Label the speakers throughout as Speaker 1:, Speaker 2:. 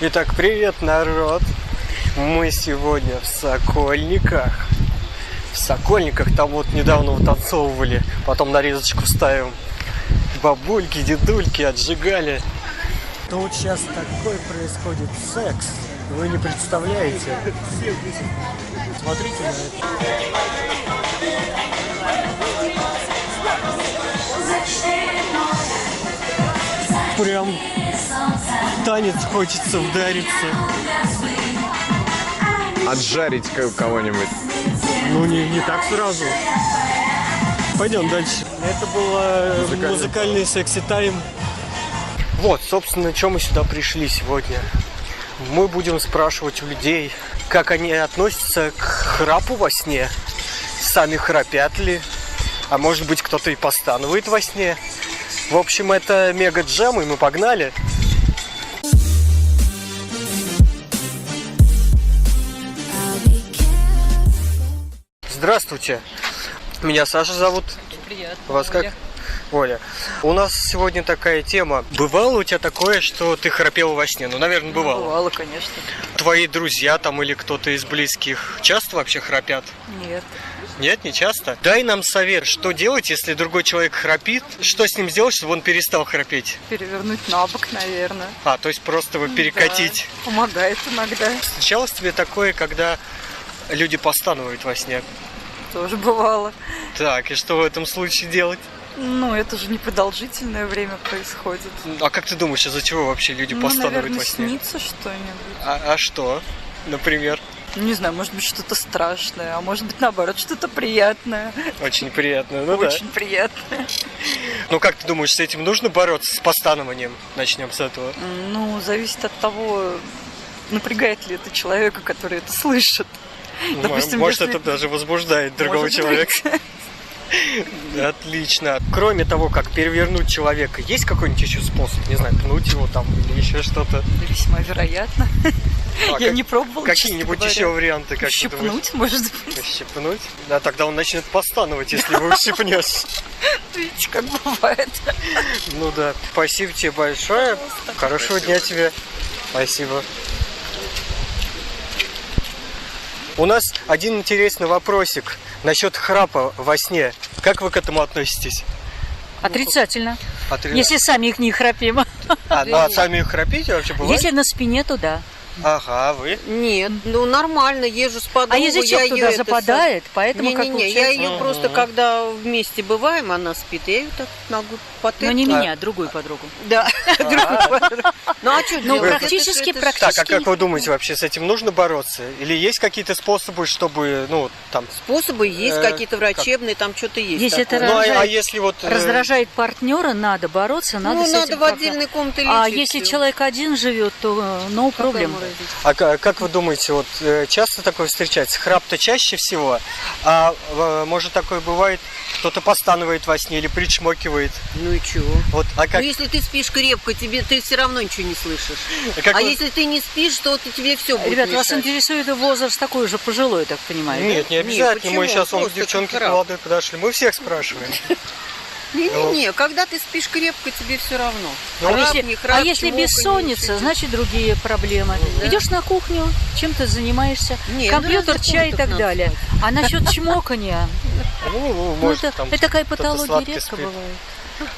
Speaker 1: Итак, привет, народ! Мы сегодня в Сокольниках. В Сокольниках там вот недавно вытанцовывали, потом нарезочку ставим. Бабульки, дедульки отжигали. Тут сейчас такой происходит секс, вы не представляете. Смотрите на это. Прям танец хочется вдариться.
Speaker 2: Отжарить кого-нибудь.
Speaker 1: Ну не так сразу. Пойдем дальше. Это было музыкальный секси-тайм. Вот, собственно, чем мы сюда пришли сегодня. Мы будем спрашивать у людей, как они относятся к храпу во сне. Сами храпят ли? А может быть, кто-то и постанывает во сне. В общем, это мега-джем, и мы погнали. Здравствуйте. Меня Саша зовут.
Speaker 3: Приятно.
Speaker 1: Вас как? Оля. У нас сегодня такая тема. Бывало у тебя такое, что ты храпела во сне? Ну, наверное, бывало.
Speaker 3: Бывало, конечно.
Speaker 1: Твои друзья там или кто-то из близких часто вообще храпят?
Speaker 3: Нет.
Speaker 1: Нет, не часто? Дай нам совет, что делать, если другой человек храпит? Что с ним сделать, чтобы он перестал храпеть?
Speaker 3: Перевернуть на бок, наверное.
Speaker 1: То есть просто его перекатить?
Speaker 3: Да, помогает иногда.
Speaker 1: Случалось тебе такое, когда люди постанывают во сне?
Speaker 3: Тоже бывало.
Speaker 1: Так, и что в этом случае делать?
Speaker 3: Ну, это же непродолжительное время происходит.
Speaker 1: А как ты думаешь, из-за чего вообще люди постанывают
Speaker 3: наверное,
Speaker 1: во сне?
Speaker 3: снится что-нибудь.
Speaker 1: А что, например?
Speaker 3: Не знаю, может быть, что-то страшное, а может быть, наоборот, что-то приятное.
Speaker 1: Очень приятно, ну
Speaker 3: Очень приятное.
Speaker 1: Ну, как ты думаешь, с этим нужно бороться, с постанованием? Начнем с этого.
Speaker 3: Ну, зависит от того, напрягает ли это человека, который это слышит. Допустим,
Speaker 1: может,
Speaker 3: если...
Speaker 1: это даже возбуждает другого
Speaker 3: Может
Speaker 1: человека.
Speaker 3: быть.
Speaker 1: Отлично. Кроме того, как перевернуть человека, есть какой-нибудь еще способ? Не знаю, пнуть его там или еще что-то?
Speaker 3: Да, весьма вероятно. Я не пробовала.
Speaker 1: Какие-нибудь еще варианты? Как ты думаешь?
Speaker 3: Щипнуть, может быть.
Speaker 1: Щипнуть? Да, тогда он начнет постановать, если его ущипнешь.
Speaker 3: Видите, как бывает.
Speaker 1: Ну да. Спасибо тебе большое. Хорошего дня тебе. Спасибо. У нас один интересный вопросик насчет храпа во сне. Как вы к этому относитесь?
Speaker 4: Отрицательно. Если сами их не храпим.
Speaker 1: А сами храпите вообще бывает?
Speaker 4: Если на спине, то да.
Speaker 1: Ага, а вы?
Speaker 5: Нет, ну нормально, езжу с подругой.
Speaker 4: А язычок туда западает, поэтому как
Speaker 5: Не-не-не, я ее просто, когда вместе бываем, она спит, я ее так могу потыкать.
Speaker 4: Но не меня, а другую подругу.
Speaker 5: Да, другую подругу. Ну а что
Speaker 4: Ну,
Speaker 5: делать?
Speaker 4: практически.
Speaker 1: Так, а как вы думаете, вообще с этим нужно бороться? Или есть какие-то способы, чтобы, ну, там...
Speaker 5: Способы есть какие-то врачебные, там что-то есть.
Speaker 4: Если это
Speaker 1: Ну, а если вот...
Speaker 4: раздражает партнера, надо бороться, надо с
Speaker 5: Ну,
Speaker 4: этим
Speaker 5: надо в отдельной комнате лечить.
Speaker 4: А если человек один живет, то no problem.
Speaker 1: А как вы думаете, вот часто такое встречается? Храп-то чаще всего, а может такое бывает, кто-то постанывает во сне или причмокивает.
Speaker 5: Ну и чего?
Speaker 1: Вот, а как...
Speaker 5: Ну если ты спишь крепко, ты все равно ничего не слышишь.
Speaker 1: как
Speaker 5: А
Speaker 1: вы-
Speaker 5: если ты не спишь, то тебе все будет
Speaker 4: Ребят, вас
Speaker 5: мешать.
Speaker 4: интересует возраст такой же пожилой, так понимаю? да?
Speaker 1: Нет, не обязательно.
Speaker 5: почему?
Speaker 1: Мы сейчас
Speaker 5: Просто
Speaker 1: девчонки
Speaker 5: храп.
Speaker 1: молодые подошли. Мы всех спрашиваем.
Speaker 5: Не-не-не, когда ты спишь крепко, тебе все равно.
Speaker 1: Ну,
Speaker 5: Храп,
Speaker 4: Если-
Speaker 5: не храп,
Speaker 4: а если
Speaker 5: чмоканье,
Speaker 4: бессонница,
Speaker 5: ничего.
Speaker 4: значит другие проблемы.
Speaker 5: Да.
Speaker 4: Идешь на кухню, чем ты занимаешься,
Speaker 5: Нет,
Speaker 4: компьютер,
Speaker 5: ну,
Speaker 4: чай и так
Speaker 5: надо
Speaker 4: далее. А насчет чмокания,
Speaker 1: Ну, может,
Speaker 4: это,
Speaker 1: там
Speaker 4: такая
Speaker 1: кто-то
Speaker 4: патология
Speaker 1: сладко
Speaker 4: редко
Speaker 1: спит.
Speaker 4: бывает.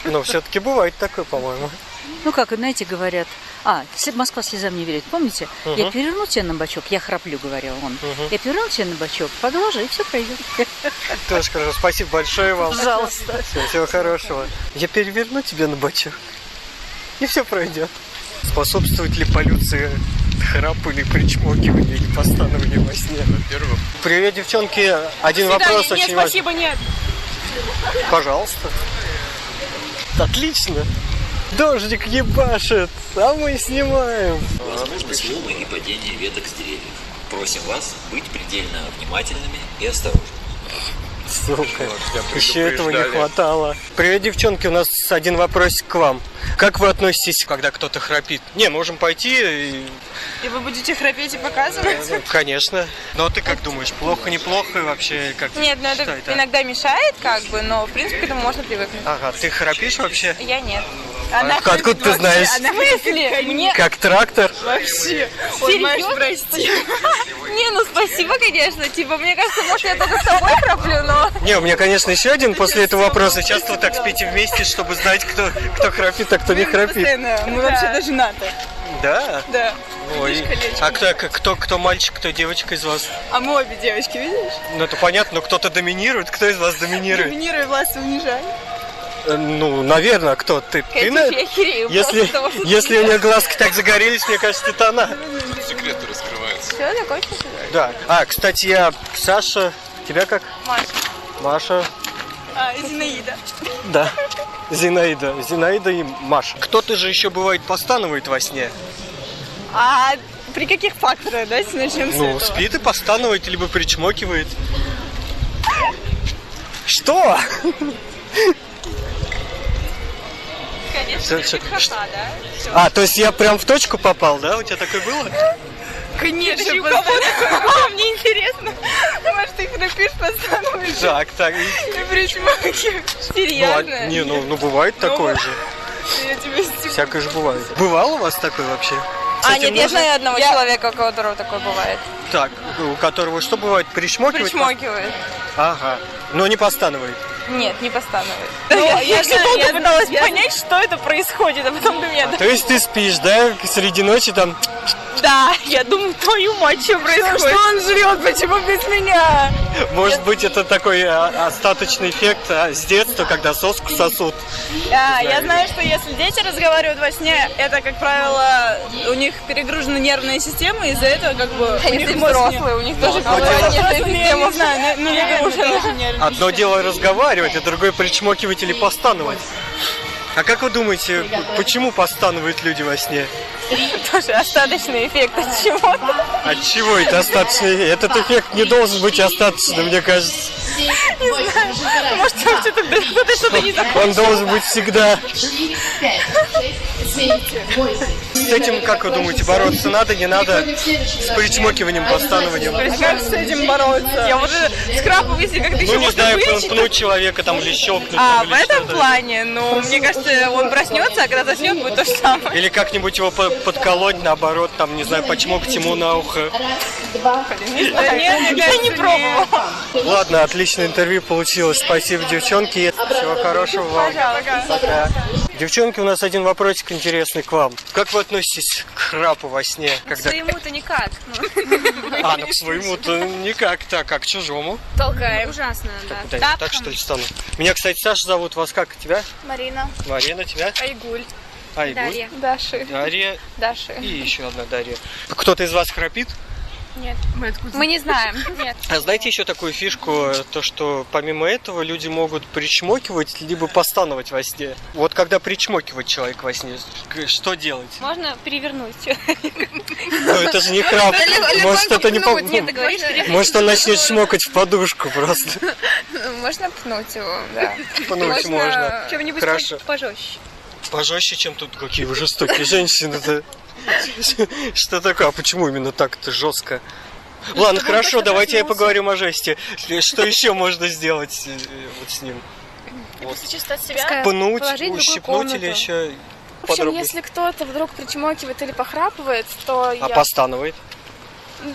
Speaker 1: Но все-таки бывает такое, по-моему.
Speaker 4: Ну как, знаете, говорят, Москва слезам не верит. Помните? Я переверну тебя на бочок, я храплю, говорил он. Я переверну тебя на бочок, поглажу, и все пройдет.
Speaker 1: Тоже хорошо. Спасибо большое вам.
Speaker 4: Пожалуйста.
Speaker 1: Всего хорошего. Я переверну тебе на бочок, и все пройдет. Способствует ли полюции храпу или причмокиванию или постанованию во сне? Во-первых. Привет, девчонки. Один вопрос очень важный.
Speaker 6: Спасибо, нет.
Speaker 1: Пожалуйста. Отлично. Дождик ебашит, а мы снимаем.
Speaker 7: Возможны сломы и падение веток с деревьев. Просим вас быть предельно внимательными и осторожными.
Speaker 1: Сука, еще этого не хватало. Привет, девчонки, у нас один вопросик к вам. Как вы относитесь, когда кто-то храпит? Не, можем пойти и...
Speaker 6: И вы будете храпеть и показывать?
Speaker 1: Ну, конечно. Но ты как думаешь, плохо, неплохо вообще? Как
Speaker 6: Нет, ну это
Speaker 1: считаешь, да?
Speaker 6: иногда мешает, как бы, но в принципе к этому можно привыкнуть.
Speaker 1: Ага, ты храпишь вообще?
Speaker 6: Я нет.
Speaker 1: Откуда ты знаешь?
Speaker 6: В смысле? Мне
Speaker 1: Как трактор?
Speaker 6: вообще. Ой, Маш, прости.
Speaker 8: Не, ну спасибо, конечно. Типа, мне кажется, может, я только с тобой храплю, но...
Speaker 1: Не, у меня, конечно, еще один после этого вопроса. Часто вот так спите вместе, чтобы знать, кто храпит, а кто не храпит.
Speaker 6: Постоянно. Мы вообще-то женаты.
Speaker 1: Да?
Speaker 6: Да.
Speaker 1: Ой. А кто мальчик, кто девочка из вас?
Speaker 6: А мы обе девочки, видишь?
Speaker 1: Ну, это понятно, но кто-то доминирует. Кто из вас доминирует?
Speaker 6: Доминируй, власть унижай.
Speaker 1: Ну, наверное, кто? Ты,
Speaker 8: Я херею
Speaker 1: если,
Speaker 8: просто того, что
Speaker 1: если у нее глазки так загорелись, мне кажется, это она.
Speaker 2: Секреты раскрываются.
Speaker 8: Все, закончился?
Speaker 1: Да. А, кстати, я Саша. Тебя как?
Speaker 6: Маша.
Speaker 1: Маша.
Speaker 6: Зинаида.
Speaker 1: Да. Зинаида и Маша. Кто-то же еще бывает постанывает во сне.
Speaker 6: А при каких факторах, да, начнем с
Speaker 1: Ну,
Speaker 6: этого?
Speaker 1: спит и постанывает, либо причмокивает. Что?
Speaker 8: Конечно, да?
Speaker 1: А, то есть я прям в точку попал, да? У тебя такое было?
Speaker 6: Конечно, у кого такое? Мне интересно. Может, ты храпишь, постановишь?
Speaker 1: Так.
Speaker 6: Ты причмокиваешь. Серьезно?
Speaker 1: Не, ну бывает такое же.
Speaker 6: Я тебе стиху.
Speaker 1: Всякое же бывает. Бывало у вас такое вообще? С этим
Speaker 8: Нет, я
Speaker 1: можно?
Speaker 8: знаю одного человека, у которого такое бывает.
Speaker 1: Так, у которого что бывает? Причмокивает?
Speaker 8: Причмокивает.
Speaker 1: Ага. Но не постанывает.
Speaker 8: Нет, не постанывает.
Speaker 6: Я
Speaker 8: все долго пыталась
Speaker 6: я-
Speaker 8: понять, что это происходит, а потом до меня...
Speaker 1: То есть ты спишь, да? Среди ночи там...
Speaker 8: Да, я думаю, твою мать, что происходит?
Speaker 6: Что он жрет? Почему без меня?
Speaker 1: Может быть, это такой остаточный эффект с детства, когда соску сосут.
Speaker 6: Я знаю, что если дети разговаривают во сне, это, как правило, у них перегружена нервная система, из-за этого как бы... у
Speaker 8: Если
Speaker 6: них мозг не-
Speaker 8: взрослые, у них тоже
Speaker 1: одно
Speaker 8: какая-то
Speaker 1: дело-
Speaker 8: нервная
Speaker 6: Я
Speaker 8: система.
Speaker 6: не знаю, ну, наверное, тоже нервная.
Speaker 1: Одно дело разговаривать, а другое причмокивать или постановать. А как вы думаете, почему постанывают люди во сне?
Speaker 8: Тоже остаточный эффект от чего-то.
Speaker 1: От чего это остаточный? Этот эффект не должен быть остаточным, мне кажется.
Speaker 8: Может, кто-то что-то не закончил.
Speaker 1: Он должен быть всегда. С этим, как вы думаете, бороться надо, не надо? С причмокиванием, постанованием?
Speaker 6: А как с этим бороться?
Speaker 8: Я вот скрапываю, если как-то еще
Speaker 1: Ну, не
Speaker 8: можно
Speaker 1: знаю,
Speaker 8: вылечить.
Speaker 1: пнуть человека там или щелкнуть.
Speaker 8: А,
Speaker 1: там,
Speaker 8: в
Speaker 1: или
Speaker 8: этом
Speaker 1: что-то.
Speaker 8: плане, ну, мне кажется, он проснется, а когда заснет, будет то же самое.
Speaker 1: Или как-нибудь его подколоть, наоборот, там, не знаю, почмокать ему на ухо.
Speaker 8: Нет, я не пробовала.
Speaker 1: Ладно, отличное интервью получилось. Спасибо, девчонки. Всего хорошего вам. Пока. Девчонки, у нас один вопросик интересный к вам. Как вы относитесь к храпу во сне? Когда...
Speaker 8: Своему-то никак.
Speaker 1: А, ну к своему-то никак так, а к чужому?
Speaker 8: Толкаем. Ужасно, да.
Speaker 1: Да, так что ли стану? Меня, кстати, Саша зовут. Вас как? Тебя?
Speaker 8: Марина.
Speaker 1: Марина, тебя?
Speaker 8: Айгуль.
Speaker 1: Айгуль.
Speaker 8: Даши.
Speaker 1: Дарья.
Speaker 8: Даши.
Speaker 1: И еще одна Дарья. Кто-то из вас храпит?
Speaker 8: Нет. Мы не знаем. Нет.
Speaker 1: А знаете еще такую фишку, то что помимо этого люди могут причмокивать, либо постановать во сне. Вот когда причмокивает человек во сне, что делать?
Speaker 8: Можно перевернуть.
Speaker 1: Ну это же не храп. Может это не по...
Speaker 8: Нет, ты говоришь,
Speaker 1: Может он начнет чмокать в подушку просто.
Speaker 8: можно пнуть его, да.
Speaker 1: Пнуть можно.
Speaker 8: Чем-нибудь
Speaker 1: Хорошо.
Speaker 8: пожестче.
Speaker 1: Пожестче, чем тут какие вы жестокие женщины-то. Что такое? А почему именно так-то жестко? Ладно, хорошо, давайте я поговорим о жесте. Что еще можно сделать вот с ним?
Speaker 8: Чувствовать себя.
Speaker 1: Пнуть,
Speaker 8: положить в другую
Speaker 1: ущипнуть
Speaker 8: комнату.
Speaker 1: или еще
Speaker 9: В общем,
Speaker 1: подробнее?
Speaker 9: если кто-то вдруг причмокивает или похрапывает, то
Speaker 1: А
Speaker 9: я...
Speaker 1: постанывает?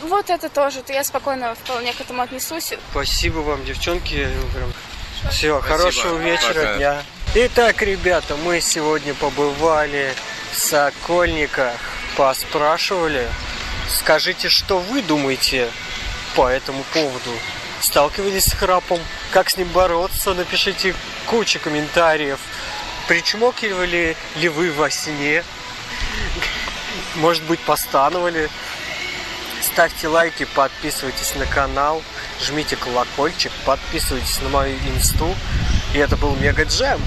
Speaker 9: Вот это тоже, то я спокойно вполне к этому отнесусь.
Speaker 1: Спасибо вам, девчонки. Все, хорошего вечера,
Speaker 2: Пока.
Speaker 1: дня. Итак, ребята, мы сегодня побывали в Сокольниках, поспрашивали. Скажите, что вы думаете по этому поводу? Сталкивались с храпом? Как с ним бороться? Напишите кучу комментариев. Причмокивали ли вы во сне? Может быть, постановали? Ставьте лайки, подписывайтесь на канал, жмите колокольчик, подписывайтесь на мою инсту. И это был Мега Джем.